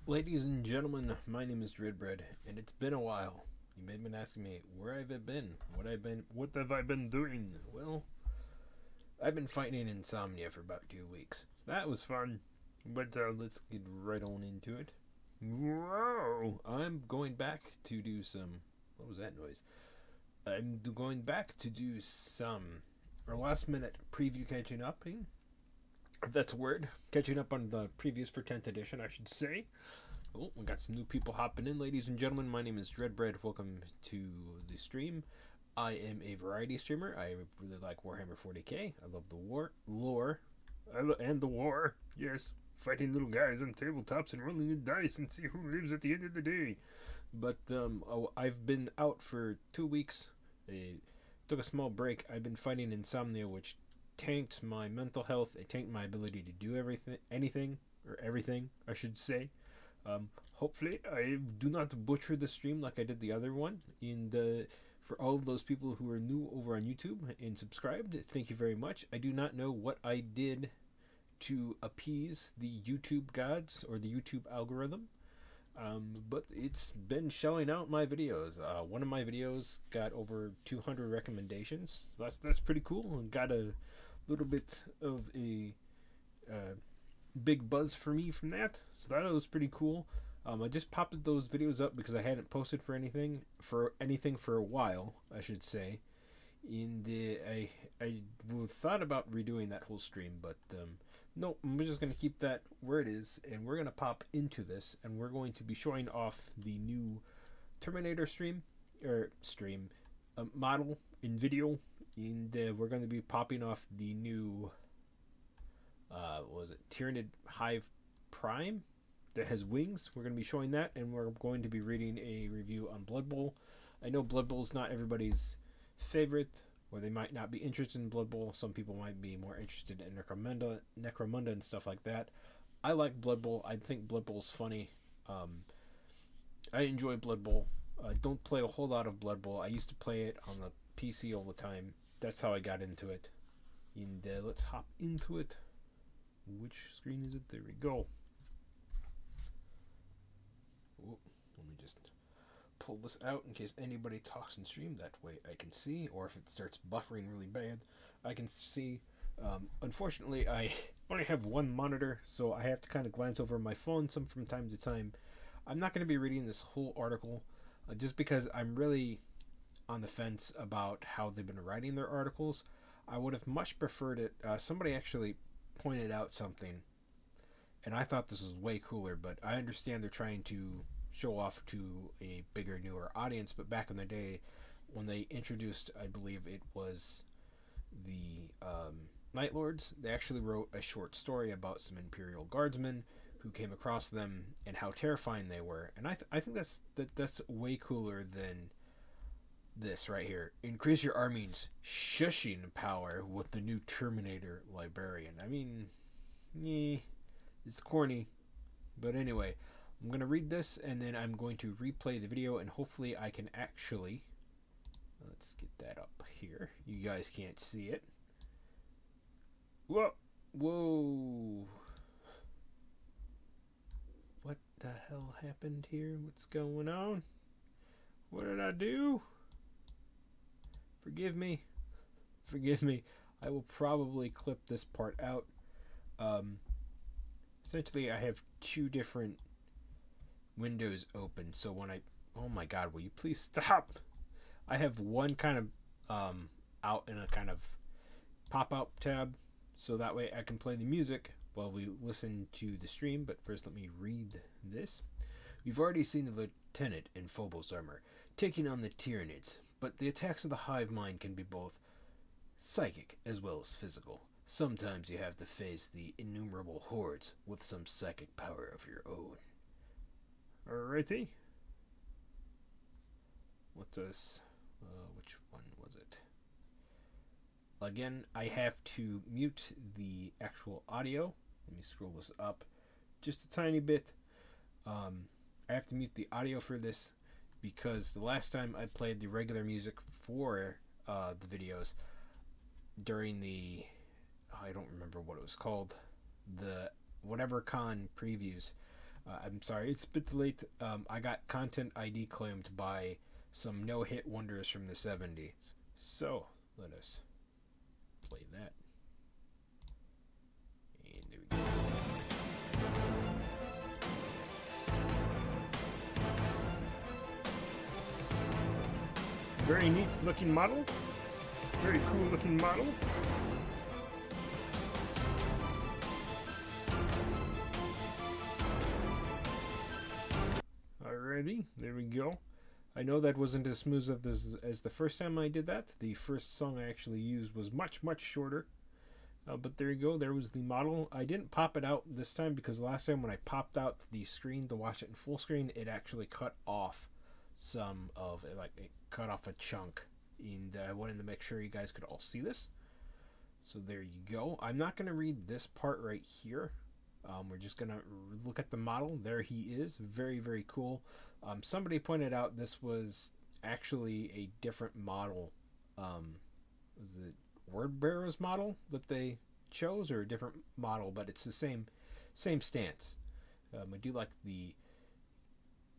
Ladies and gentlemen, my name is Dreadbread, and it's been a while. You may have been asking me where I've been, what have I been doing? Well, I've been fighting insomnia for about 2 weeks, so that was fun. But let's get right on into it. Whoa! I'm going back to do some. What was that noise? I'm going back to do some our last minute preview catching up. If that's a word, catching up on the previews for 10th edition, I should say. Oh, we got some new people hopping in, ladies and gentlemen. My name is Dreadbread. Welcome to the stream. I am a variety streamer. I really like Warhammer 40k. I love the lore, and the war. Yes, fighting little guys on tabletops and rolling the dice and see who lives at the end of the day. But I've been out for 2 weeks. I took a small break. I've been fighting insomnia, which tanked my mental health. It tanked my ability to do everything, I should say. Hopefully, I do not butcher the stream like I did the other one. And for all of those people who are new over on YouTube and subscribed, thank you very much. I do not know what I did to appease the YouTube gods or the YouTube algorithm, but it's been showing out my videos. One of my videos got over 200 recommendations. So that's pretty cool, and got a little bit of a big buzz for me from that, so that was pretty cool. I just popped those videos up because I hadn't posted for anything for a while, I should say. And I thought about redoing that whole stream, but no, I'm just gonna keep that where it is, and we're gonna pop into this, and we're going to be showing off the new Terminator model in video, and we're going to be popping off the new Tyranid Hive Prime that has wings. We're going to be showing that, and we're going to be reading a review on Blood Bowl. I know Blood Bowl is not everybody's favorite, or they might not be interested in Blood Bowl. Some people might be more interested in Necromunda and stuff like that. I like Blood Bowl. I think Blood Bowl's funny. I enjoy Blood Bowl. I don't play a whole lot of Blood Bowl. I used to play it on the PC all the time. That's how I got into it. And let's hop into it. Which screen is it? There we go. Ooh, let me just pull this out in case anybody talks in stream. That way I can see, or if it starts buffering really bad, I can see. Unfortunately, I only have one monitor, so I have to kind of glance over my phone from time to time. I'm not going to be reading this whole article, just because I'm really on the fence about how they've been writing their articles. I would have much preferred it. Somebody actually pointed out something, and I thought this was way cooler, but I understand they're trying to show off to a bigger, newer audience. But back in the day, when they introduced, I believe it was the Night Lords, they actually wrote a short story about some Imperial Guardsmen who came across them and how terrifying they were. And I think that's way cooler than this right here. Increase your army's shushing power with the new Terminator Librarian. I mean, it's corny, but anyway, I'm gonna read this, and then I'm going to replay the video, and hopefully I can actually, let's get that up here. You guys can't see it. Whoa. What the hell happened here? What's going on? What did I do? Forgive me. I will probably clip this part out. Essentially, I have two different windows open, so when oh my god, will you please stop? I have one kind of out in a kind of pop-out tab, so that way I can play the music while we listen to the stream. But first, let me read this. We've already seen the Lieutenant in Phobos armor taking on the Tyranids, but the attacks of the hive mind can be both psychic as well as physical. Sometimes you have to face the innumerable hordes with some psychic power of your own. Alrighty. What's this? Which one was it? Again, I have to mute the actual audio. Let me scroll this up just a tiny bit. I have to mute the audio for this because the last time I played the regular music for the videos during the, I don't remember what it was called, the whatever con previews, I'm sorry, it's a bit late. I got content ID claimed by some no-hit wonders from the 70s. So, let us play that. And there we go. Very neat looking model. Very cool looking model. Alrighty, there we go. I know that wasn't as smooth as the first time I did that. The first song I actually used was much shorter. But there you go, there was the model. I didn't pop it out this time because last time when I popped out the screen to watch it in full screen, it actually cut off some of it, like it cut off a chunk. And I wanted to make sure you guys could all see this. So there you go. I'm not going to read this part right here. We're just going to look at the model. There he is. Very cool. Somebody pointed out this was actually a different model. Was it Word Bearer's model that they chose, or a different model? But it's the same stance. I do like the...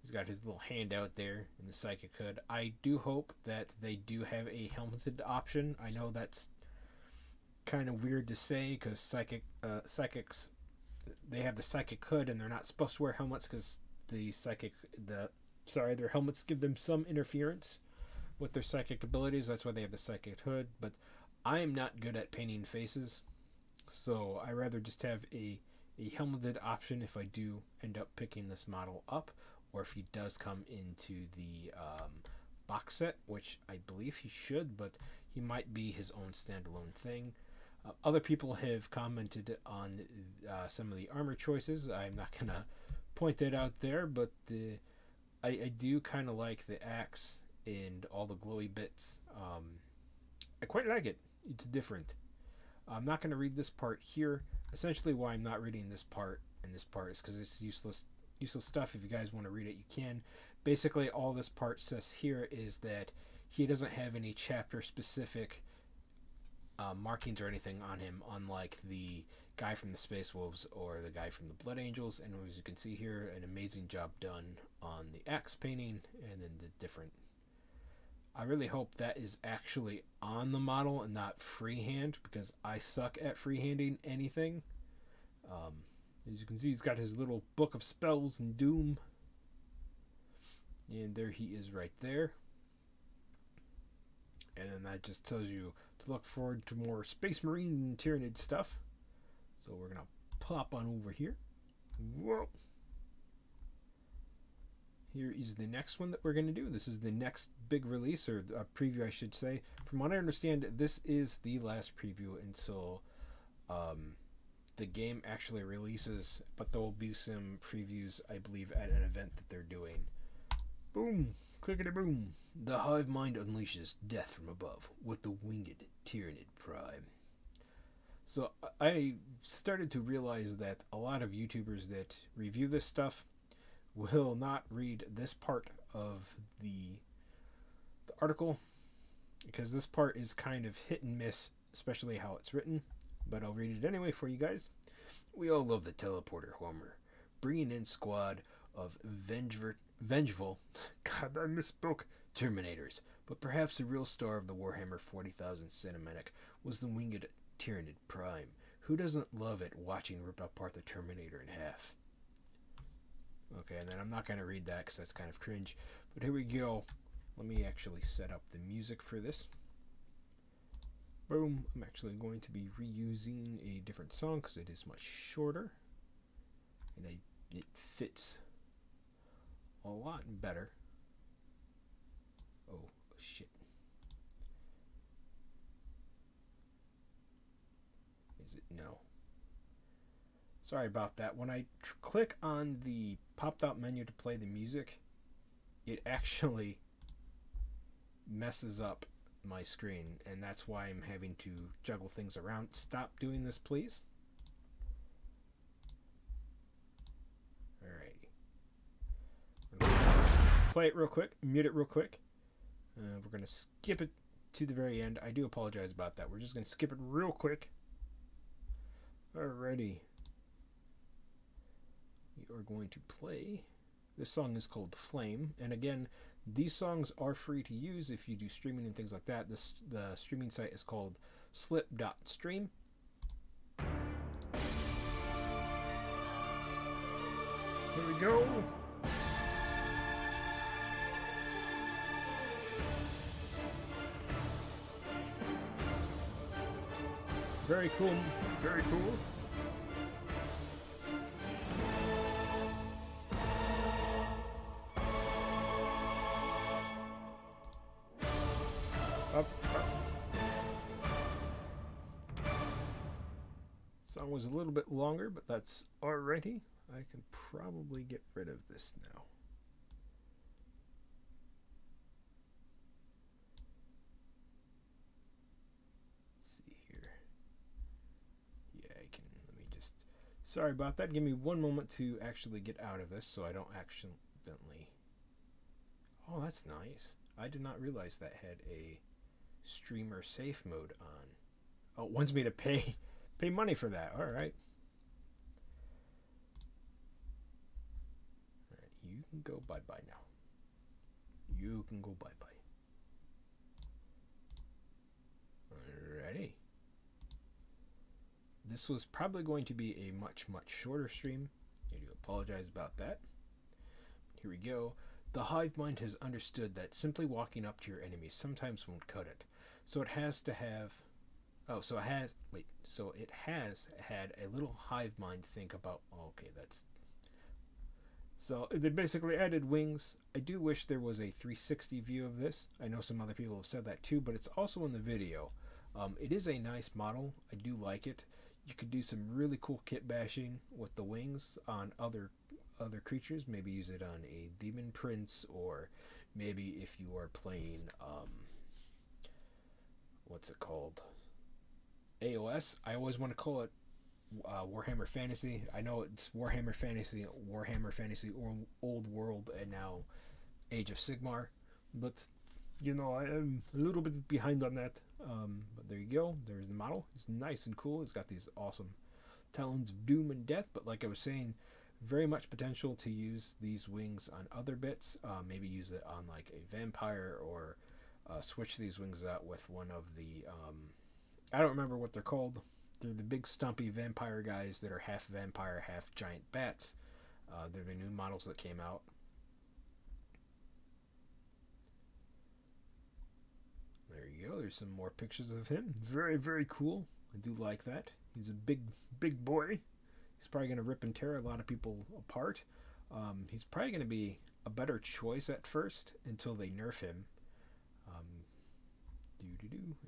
He's got his little hand out there in the Psychic Hood. I do hope that they do have a helmeted option. I know that's kind of weird to say because psychics, they have the Psychic Hood and they're not supposed to wear helmets because their helmets give them some interference with their psychic abilities. That's why they have the Psychic Hood. But I am not good at painting faces, so I rather just have a helmeted option if I do end up picking this model up, or if he does come into the box set, which I believe he should, but he might be his own standalone thing. Other people have commented on some of the armor choices. I'm not going to point that out there, but I do kind of like the axe and all the glowy bits. I quite like it. It's different. I'm not going to read this part here. Essentially why I'm not reading this part and this part is because it's useless stuff. If you guys want to read it, you can. Basically, all this part says here is that he doesn't have any chapter specific markings or anything on him, unlike the guy from the Space Wolves or the guy from the Blood Angels. And as you can see here, an amazing job done on the axe painting and then the different... I really hope that is actually on the model and not freehand, because I suck at freehanding anything. As you can see, he's got his little book of spells and doom. And there he is right there. And then that just tells you to look forward to more Space Marine Tyranid stuff. So we're going to pop on over here. Whoa. Here is the next one that we're going to do. This is the next big release, or a preview I should say. From what I understand, this is the last preview until the game actually releases, but there will be some previews, I believe, at an event that they're doing. Boom! Clickety boom! The Hive Mind unleashes death from above with the winged Tyranid Prime. So I started to realize that a lot of YouTubers that review this stuff will not read this part of the article, because this part is kind of hit and miss, especially how it's written. But I'll read it anyway for you guys. We all love the teleporter Homer, bringing in squad of vengeful, God, I misspoke, Terminators. But perhaps the real star of the Warhammer 40,000 cinematic was the winged Tyranid Prime. Who doesn't love it watching rip apart the Terminator in half? Okay, and then I'm not going to read that because that's kind of cringe. But here we go. Let me actually set up the music for this. Boom. I'm actually going to be reusing a different song because it is much shorter. And it fits a lot better. Oh, shit. Is it? No. Sorry about that. When I click on the popped out menu to play the music, it actually messes up my screen, and that's why I'm having to juggle things around. Stop doing this, please. Alright. Play it real quick, mute it real quick. We're going to skip it to the very end. I do apologize about that. We're just going to skip it real quick. Alrighty. we are going to play. This song is called Flame, and again, these songs are free to use if you do streaming and things like that. The streaming site is called slip.stream. Here we go. Very cool, very cool. Up. Song was a little bit longer, but that's alrighty. I can probably get rid of this now. Let's see here. Yeah, I can. Let me just. Sorry about that. Give me one moment to actually get out of this so I don't accidentally. Oh, that's nice. I did not realize that had a streamer safe mode on. Oh, it wants me to pay money for that. All right. All right, you can go bye-bye now. You can go bye-bye. Alrighty. This was probably going to be a much shorter stream. I do apologize about that. Here we go. The hive mind has understood that simply walking up to your enemy sometimes won't cut it. So it has to have... Oh, so it has... Wait. So it has had a little hive mind think about... Okay, that's... So they basically added wings. I do wish there was a 360 view of this. I know some other people have said that too, but it's also in the video. It is a nice model. I do like it. You could do some really cool kit bashing with the wings on other creatures. Maybe use it on a demon prince, or maybe if you are playing what's it called, AOS. I always want to call it Warhammer Fantasy. I know it's Warhammer Fantasy, Old World, and now Age of Sigmar, but you know, I am a little bit behind on that. But there you go. There's the model. It's nice and cool. It's got these awesome talons of doom and death, but like I was saying, very much potential to use these wings on other bits. Maybe use it on like a vampire, or switch these wings out with one of the I don't remember what they're called. They're the big stumpy vampire guys that are half vampire, half giant bats. They're the new models that came out. There you go. There's some more pictures of him. Very cool. I do like that. He's a big boy. He's probably going to rip and tear a lot of people apart. He's probably going to be a better choice at first until they nerf him.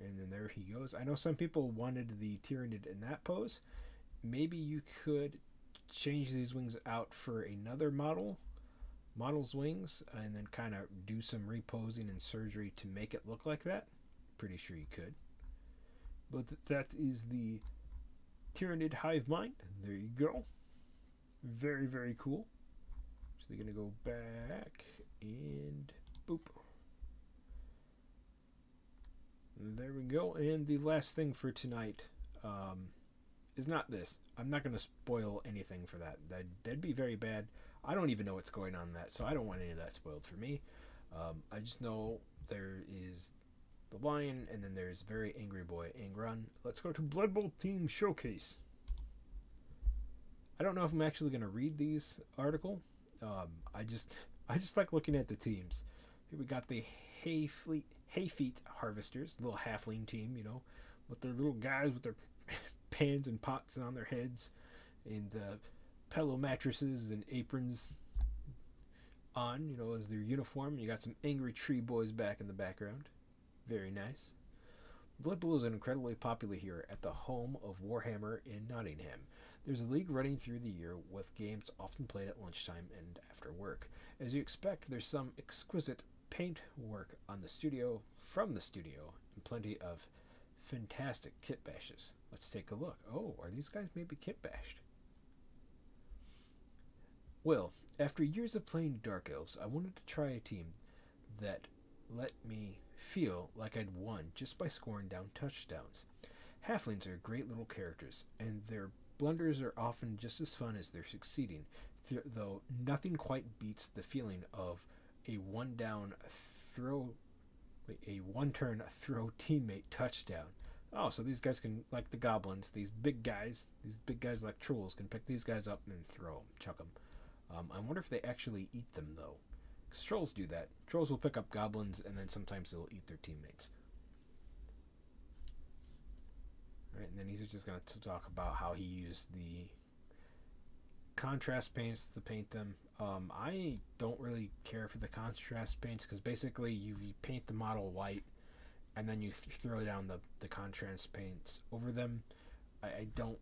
And then there he goes. I know some people wanted the Tyrannid in that pose. Maybe you could change these wings out for another model's wings, and then kind of do some reposing and surgery to make it look like that. Pretty sure you could. But that is the Tyrannid hive mind. There you go. Very cool. So they're gonna go back and boop. There we go. And the last thing for tonight is not this. I'm not going to spoil anything for that. That'd be very bad. I don't even know what's going on in that, so I don't want any of that spoiled for me. I just know there is the lion, and then there's very angry boy Angron. Let's go to Blood Bowl Team Showcase. I don't know if I'm actually going to read these article. I just like looking at the teams. Here we got the Hayfeet Harvesters, little halfling team, you know, with their little guys with their pans and pots on their heads, and pillow mattresses and aprons on, you know, as their uniform. You got some angry tree boys back in the background. Very nice. Blood Bowl is incredibly popular here at the home of Warhammer in Nottingham. There's a league running through the year with games often played at lunchtime and after work. As you expect, there's some exquisite paint work from the studio, and plenty of fantastic kit bashes. Let's take a look. Oh, are these guys maybe kit bashed? Well, after years of playing Dark Elves, I wanted to try a team that let me feel like I'd won just by scoring down touchdowns. Halflings are great little characters, and their blunders are often just as fun as their succeeding. though, nothing quite beats the feeling of a one-down throw, a one-turn throw teammate touchdown. Oh, so these guys can, like the goblins, these big guys like trolls can pick these guys up and throw them, chuck them. I wonder if they actually eat them, though. Because trolls do that. Trolls will pick up goblins, and then sometimes they'll eat their teammates. Right, and then he's just going to talk about how he used the contrast paints to paint them. I don't really care for the contrast paints, because basically you paint the model white, and then you throw down the contrast paints over them. I don't...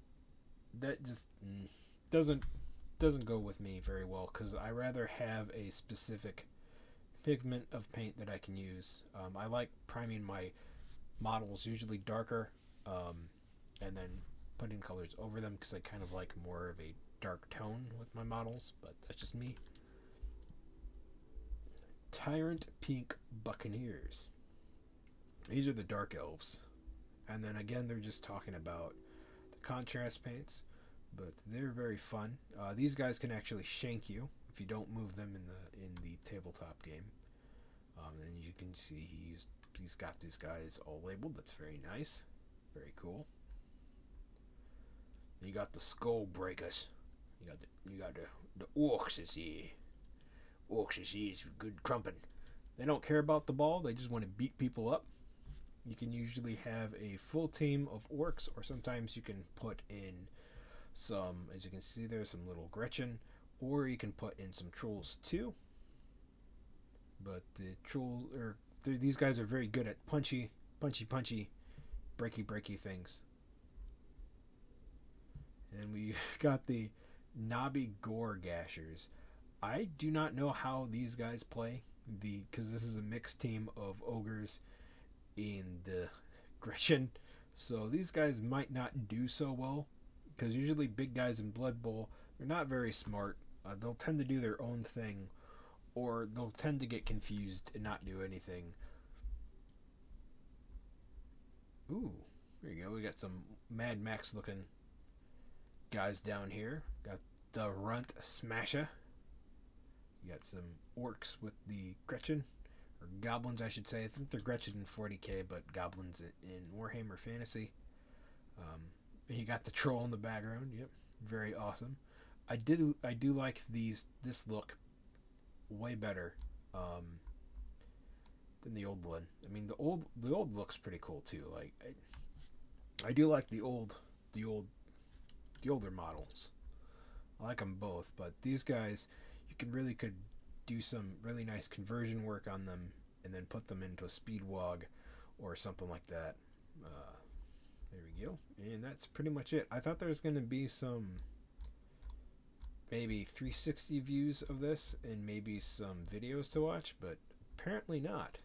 That just doesn't go with me very well, because I rather have a specific pigment of paint that I can use. I like priming my models usually darker, and then putting colors over them, because I kind of like more of a dark tone with my models, but that's just me. Tyrant Pink Buccaneers. These are the dark elves. And then again, they're just talking about the contrast paints, but they're very fun. These guys can actually shank you if you don't move them in the tabletop game. And you can see he's got these guys all labeled. That's very nice, very cool. You got the skull breakers. You got the orcs is here. Orcs is here for good crumping. They don't care about the ball. They just want to beat people up. You can usually have a full team of orcs, or sometimes you can put in some, as you can see there's some little Gretchen, or you can put in some trolls too. But the trolls, these guys are very good at punchy, breaky things. And we've got the Knobby Gore Gashers. I do not know how these guys play, because this is a mixed team of ogres in the Gretchen, so these guys might not do so well, because usually big guys in Blood Bowl, they're not very smart. They'll tend to do their own thing, or they'll tend to get confused and not do anything. Ooh, there you go. We got some Mad Max looking guys down here. Got the Runt Smasher. You got some orcs with the Gretchen, or goblins I should say. I think they're Gretchen in 40k, but goblins in Warhammer Fantasy. You got the troll in the background. Yep, very awesome. I do like this look way better than the old one. I mean, the old looks pretty cool too. Like I do like the older models. I like them both, but these guys, you could do some really nice conversion work on them, and then put them into a speed wog or something like that. There we go, and that's pretty much it. I thought there was going to be some maybe 360 views of this and maybe some videos to watch, but apparently not.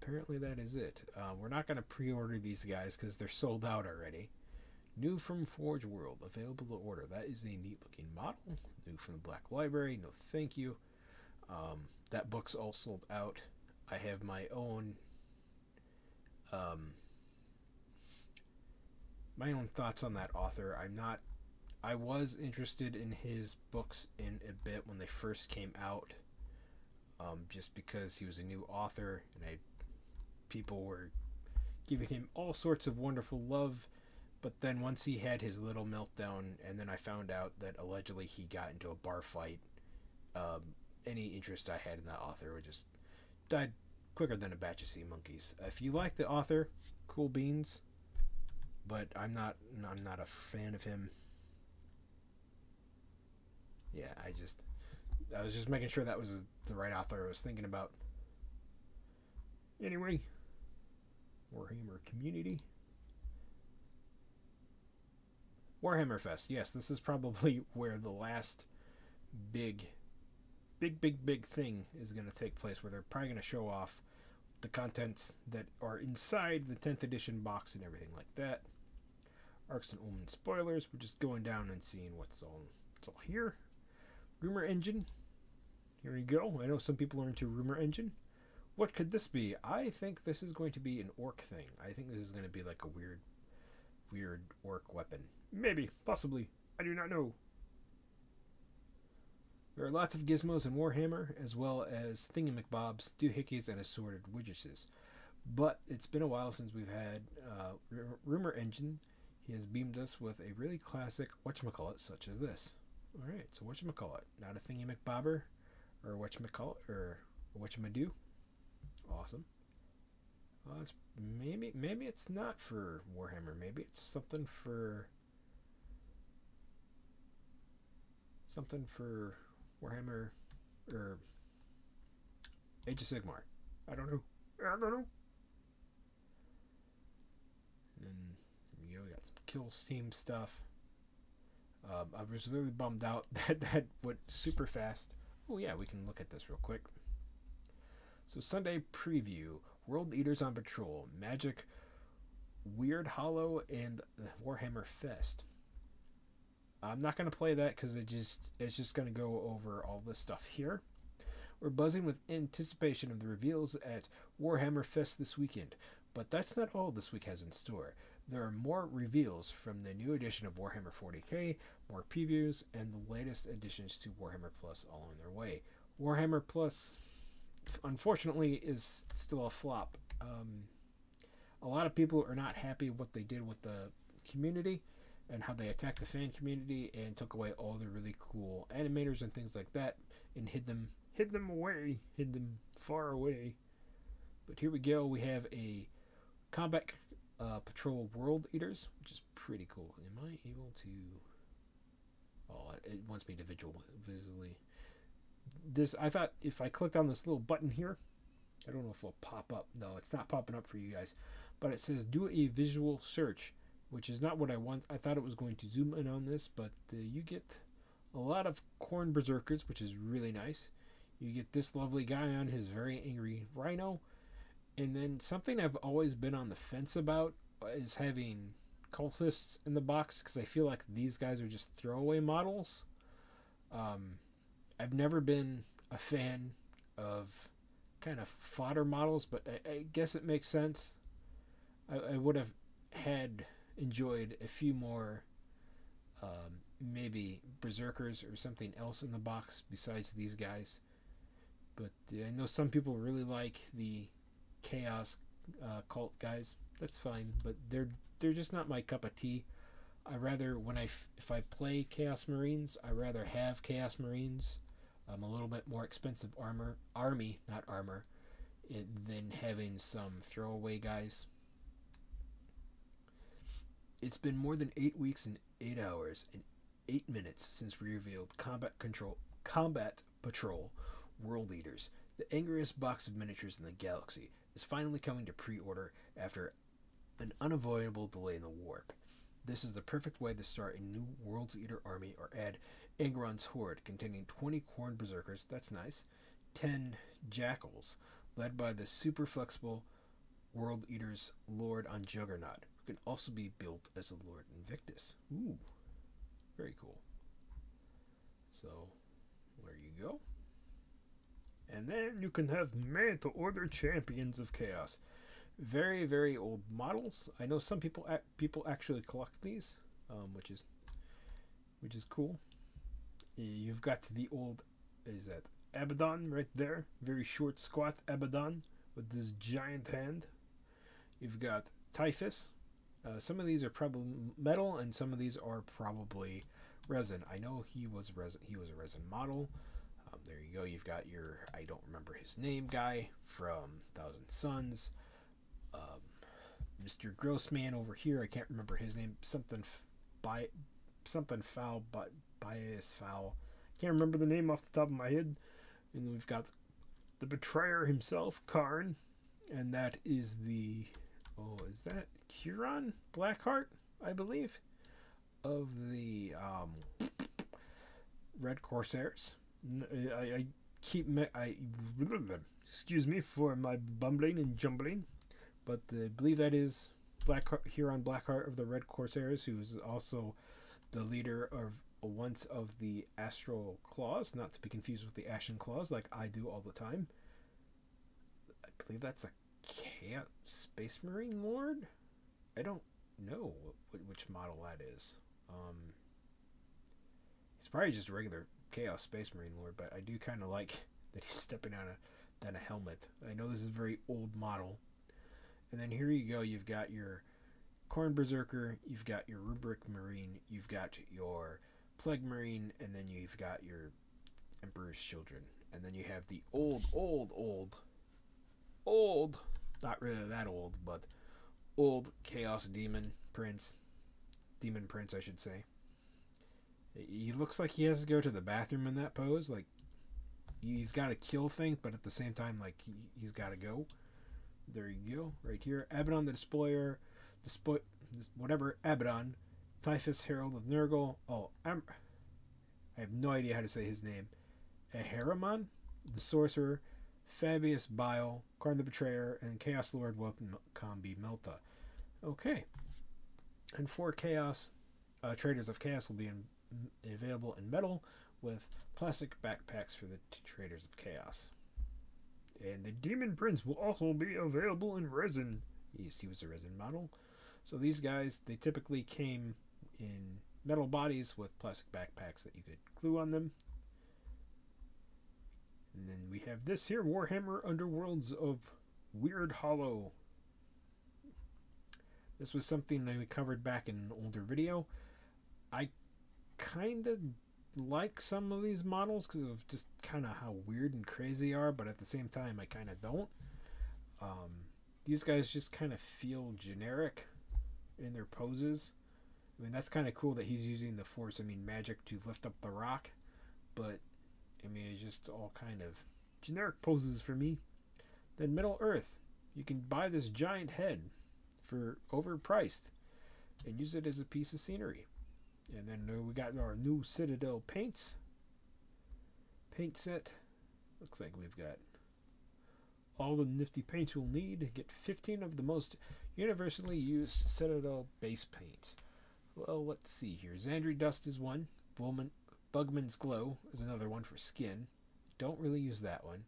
Apparently that is it. We're not going to pre-order these guys because they're sold out already. New from Forge World, available to order. That is a neat looking model. New from the Black Library, no thank you. That book's all sold out. I have my own thoughts on that author. I was interested in his books in a bit when they first came out, just because he was a new author, and people were giving him all sorts of wonderful love. But then once he had his little meltdown, and then I found out that allegedly he got into a bar fight, any interest I had in that author would just died quicker than a batch of sea monkeys. If you like the author, cool beans, but I'm not a fan of him. Yeah, I was just making sure that was the right author I was thinking about. Anyway, Warhammer community. Warhammer Fest. Yes, this is probably where the last big thing is going to take place, where they're probably going to show off the contents that are inside the 10th edition box and everything like that. Arcs and Omen spoilers. We're just going down and seeing what's all here. Rumor Engine. Here we go. I know some people are into Rumor Engine. What could this be? I think this is going to be an orc thing. I think this is going to be like a weird orc weapon. Maybe, possibly. I do not know. There are lots of gizmos in Warhammer, as well as thingamacbobs, doohickeys, and assorted widgets. But it's been a while since we've had Rumor Engine. He has beamed us with a really classic whatchamacallit such as this. Alright, so whatchamacallit. Not a thingamacbobber, or whatchamacallit, or whatchamadoo. Awesome. It's maybe it's not for Warhammer. Maybe it's something for Warhammer or Age of Sigmar. I don't know. And there we go. We got some Kills team stuff. I was really bummed out that went super fast. Oh yeah, we can look at this real quick. So Sunday preview: World Eaters on Patrol, Magic, Weird Hollow, and the Warhammer Fest. I'm not going to play that because it's just going to go over all this stuff here. We're buzzing with anticipation of the reveals at Warhammer Fest this weekend, but that's not all this week has in store. There are more reveals from the new edition of Warhammer 40k, more previews, and the latest additions to Warhammer Plus all on their way. Warhammer Plus, unfortunately, is still a flop. A lot of people are not happy with what they did with the community and how they attacked the fan community and took away all the really cool animators and things like that and hid them far away. But here we go. We have a Combat Patrol World Eaters, which is pretty cool. Am I able to... Oh, it wants me to visually... This, I thought if I clicked on this little button here, I don't know if it'll pop up. No, it's not popping up for you guys. But it says do a visual search, which is not what I want. I thought it was going to zoom in on this, but you get a lot of Khorne Berserkers, which is really nice. You get this lovely guy on his very angry rhino. And then something I've always been on the fence about is having cultists in the box, because I feel like these guys are just throwaway models. I've never been a fan of kind of fodder models, but I guess it makes sense. I would have enjoyed a few more maybe berserkers or something else in the box besides these guys. But I know some people really like the chaos cult guys. That's fine, but they're just not my cup of tea. I rather, if I play Chaos Marines, I rather have Chaos Marines, a little bit more expensive army, not armor, than having some throwaway guys. It's been more than 8 weeks and 8 hours and 8 minutes since we revealed Combat Patrol World Eaters. The angriest box of miniatures in the galaxy is finally coming to pre-order after an unavoidable delay in the warp. This is the perfect way to start a new World's Eater army or add Angron's Horde containing 20 Khorne Berserkers, that's nice, 10 Jackals, led by the super flexible World Eater's Lord on Juggernaut, who can also be built as a Lord Invictus. Ooh, very cool. So, there you go. And then you can have Manta Order Champions of Chaos. Very, very old models. I know some people actually collect these, which is cool. You've got the old, is that Abaddon right there? Very short, squat Abaddon with this giant hand. You've got Typhus. Some of these are probably metal, and some of these are probably resin. I know he was a resin model. There you go. You've got your, I don't remember his name, guy from Thousand Suns. Mr. Grossman over here, I can't remember his name. Something foul, but bias foul. Can't remember the name off the top of my head. And we've got the Betrayer himself, Karn, and that is the, is that Huron Blackheart, I believe, of the Red Corsairs. Excuse me for my bumbling and jumbling, but I believe that is Huron Blackheart of the Red Corsairs, who is also the leader of once of the Astral Claws, not to be confused with the Ashen Claws, like I do all the time. I believe that's a Chaos Space Marine Lord. I don't know which model that is. He's probably just a regular Chaos Space Marine Lord, but I do kind of like that he's stepping on a helmet. I know this is a very old model. And then here you go, you've got your Khorne Berserker, you've got your Rubric Marine, you've got your Plague Marine, and then you've got your Emperor's Children. And then you have the old, not really that old, but old Chaos Demon Prince, I should say. He looks like he has to go to the bathroom in that pose. Like, he's got to kill things, but at the same time, like, he's got to go. There you go, right here. Abaddon the Despoiler, Abaddon, Typhus Herald of Nurgle. Oh, I have no idea how to say his name. Ahriman, the Sorcerer, Fabius Bile, Khorne the Betrayer, and Chaos Lord Combi Melta. Okay. And 4 Chaos Traders of Chaos will be available in metal with plastic backpacks for the Traders of Chaos. And the Demon Prince will also be available in resin. Yes, he was a resin model. So these guys, they typically came in metal bodies with plastic backpacks that you could glue on them. And then we have this here, Warhammer Underworlds of Weird Hollow. This was something that we covered back in an older video. I kind of like some of these models because of just kind of how weird and crazy they are, but at the same time I kind of don't. These guys just kind of feel generic in their poses. I mean, that's kind of cool that he's using the force, magic to lift up the rock, but it's just all kind of generic poses for me. Then Middle Earth, you can buy this giant head for overpriced and use it as a piece of scenery. And then we got our new Citadel paint set. Looks like we've got all the nifty paints we'll need. Get 15 of the most universally used Citadel base paints. Well, let's see here. Xandri Dust is one. Bugman's Glow is another one for skin. Don't really use that one.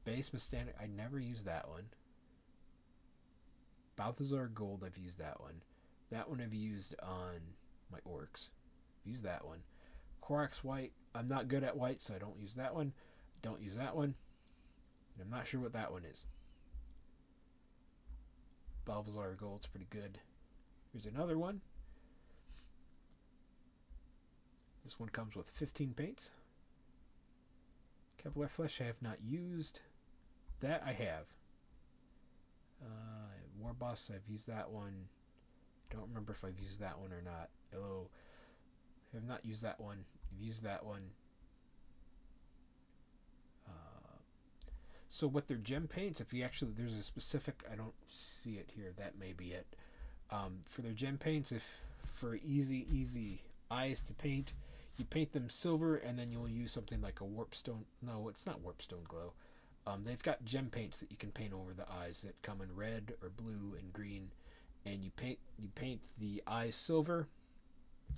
Base Mustang, I never use that one. Balthazar Gold, I've used that one. That one I've used on my orcs. I've used that one. Korax White, I'm not good at white, so I don't use that one. Don't use that one. And I'm not sure what that one is. Balthazar Gold's pretty good. Here's another one. This one comes with 15 paints. Kevlar Flesh I have not used. That I have. War Boss, I've used that one. Don't remember if I've used that one or not. Hello. I have not used that one. I've used that one. So with their gem paints, if you actually, there's a specific, I don't see it here, that may be it. For their gem paints, if for easy eyes to paint, you paint them silver and then you'll use something like a warpstone. No, it's not warpstone glow. They've got gem paints that you can paint over the eyes that come in red or blue and green, and you paint the eyes silver,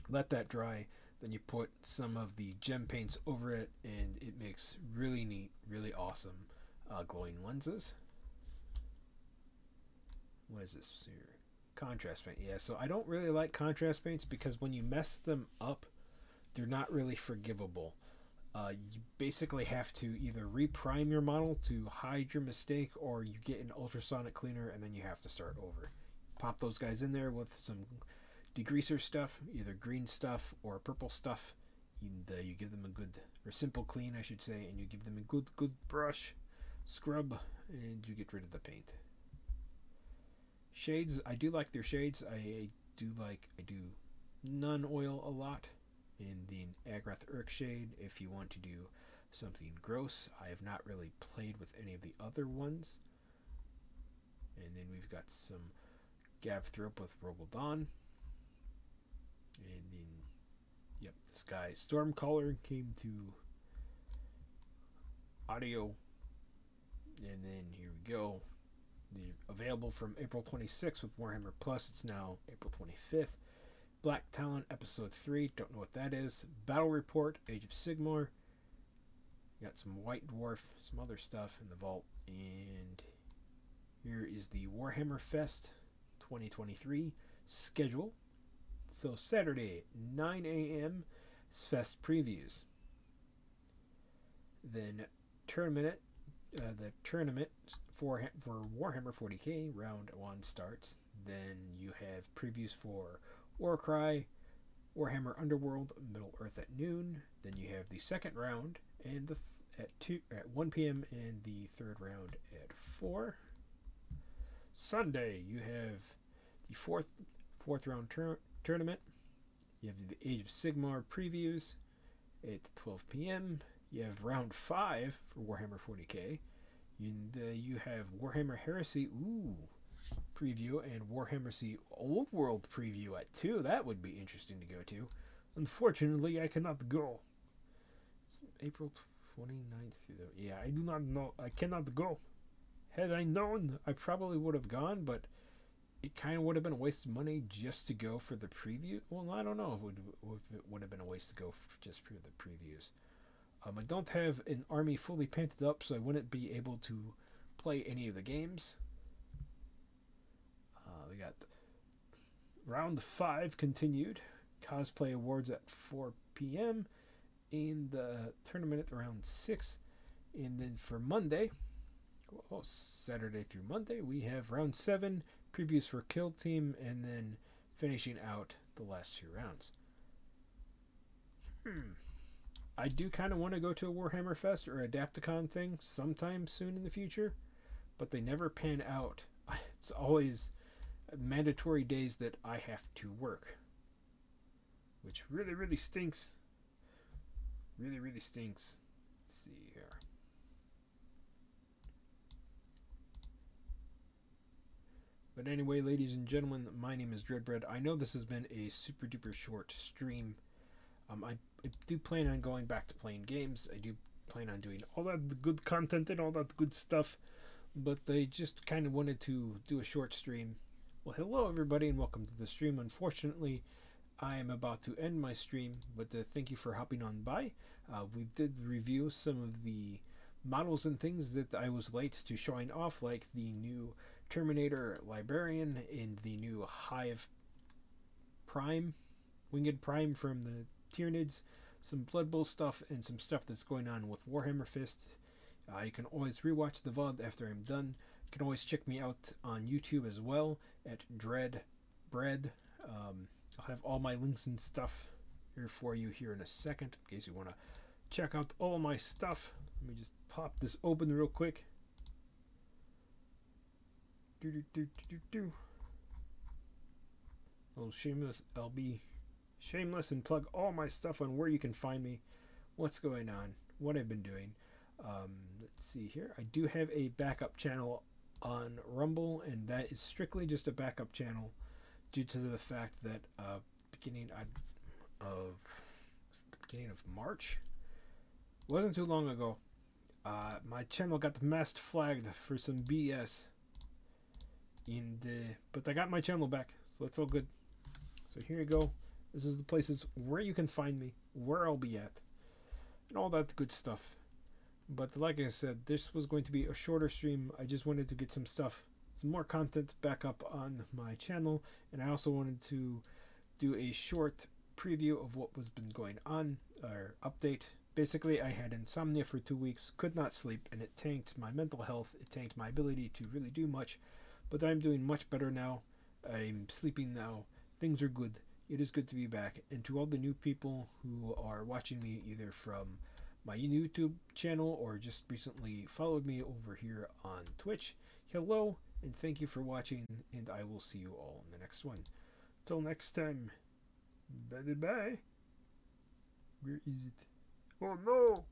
let that dry, then you put some of the gem paints over it, and it makes really neat, really awesome glowing lenses. What is this here? Contrast paint. Yeah, so I don't really like contrast paints because when you mess them up, they're not really forgivable. You basically have to either reprime your model to hide your mistake, or you get an ultrasonic cleaner and then you have to start over. Pop those guys in there with some degreaser stuff, either green stuff or purple stuff, and you give them a good, or simple clean I should say, and you give them a good brush, scrub, and you get rid of the paint. Shades, I do like their shades. I do Nun Oil a lot in the Agrath Urk shade if you want to do something gross. I have not really played with any of the other ones. And then we've got some Gavthrop with Rogel Dawn. And then, yep, this guy Stormcaller came to audio. And then here we go. They're available from April 26th with Warhammer Plus. It's now April 25th. Black Talon Episode 3, don't know what that is. Battle Report, Age of Sigmar. Got some White Dwarf, some other stuff in the vault. And here is the Warhammer Fest 2023 schedule. So Saturday, 9 a.m. Fest previews. Then the tournament for Warhammer 40k round 1 starts. Then you have previews for Warcry, Warhammer Underworld, Middle Earth at noon. Then you have the second round and at 1 p.m. and the third round at 4. Sunday you have the fourth round tournament. You have the Age of Sigmar previews at 12 p.m. You have round 5 for Warhammer 40k. You have Warhammer Heresy preview and Warhammer C Old World preview at 2. That would be interesting to go to. Unfortunately, I cannot go. It's April 29th. Yeah, I do not know. I cannot go. Had I known, I probably would have gone, but it kind of would have been a waste of money just to go for the preview. Well, I don't know if it would have been a waste to go just for the previews. I don't have an army fully painted up, so I wouldn't be able to play any of the games. We got round 5 continued. Cosplay awards at 4 p.m. in the tournament at round 6. And then for Monday, Saturday through Monday, we have round 7, previews for Kill Team, and then finishing out the last 2 rounds. I do kind of want to go to a Warhammer Fest or Adapticon thing sometime soon in the future, but they never pan out. It's always mandatory days that I have to work, which really, really stinks. Really, really stinks. Let's see here. But anyway, ladies and gentlemen, my name is Dreadbread. I know this has been a super duper short stream. I do plan on going back to playing games. I do plan on doing all that good content and all that good stuff, but I just kind of wanted to do a short stream. Well, hello everybody and welcome to the stream. Unfortunately, I am about to end my stream, but thank you for hopping on by. We did review some of the models and things that I was late to showing off, like the new Terminator Librarian and the new Hive Prime, Winged Prime from the Tyranids, some Blood Bowl stuff, and some stuff that's going on with Warhammer Fist. You can always rewatch the VOD after I'm done. You can always check me out on YouTube as well at Dreadbread. I'll have all my links and stuff here for you here in a second, in case you want to check out all my stuff. Let me just pop this open real quick. I'll be shameless and plug all my stuff on where you can find me, what's going on, what I've been doing. Let's see here. I do have a backup channel on Rumble, and that is strictly just a backup channel due to the fact that beginning of March, it wasn't too long ago, my channel got masked flagged for some BS, and but I got my channel back, so it's all good. So here you go. This is the places where you can find me, where I'll be at, and all that good stuff. But like I said, this was going to be a shorter stream. I just wanted to get some more content back up on my channel, and I also wanted to do a short preview of what was been going on, or update. Basically, I had insomnia for 2 weeks, could not sleep, and it tanked my mental health. It tanked my ability to really do much, but I'm doing much better now. I'm sleeping now. Things are good. It is good to be back. And to all the new people who are watching me either from my YouTube channel or just recently followed me over here on Twitch, hello and thank you for watching, and I will see you all in the next one. Till next time, bye bye. Where is it? Oh no!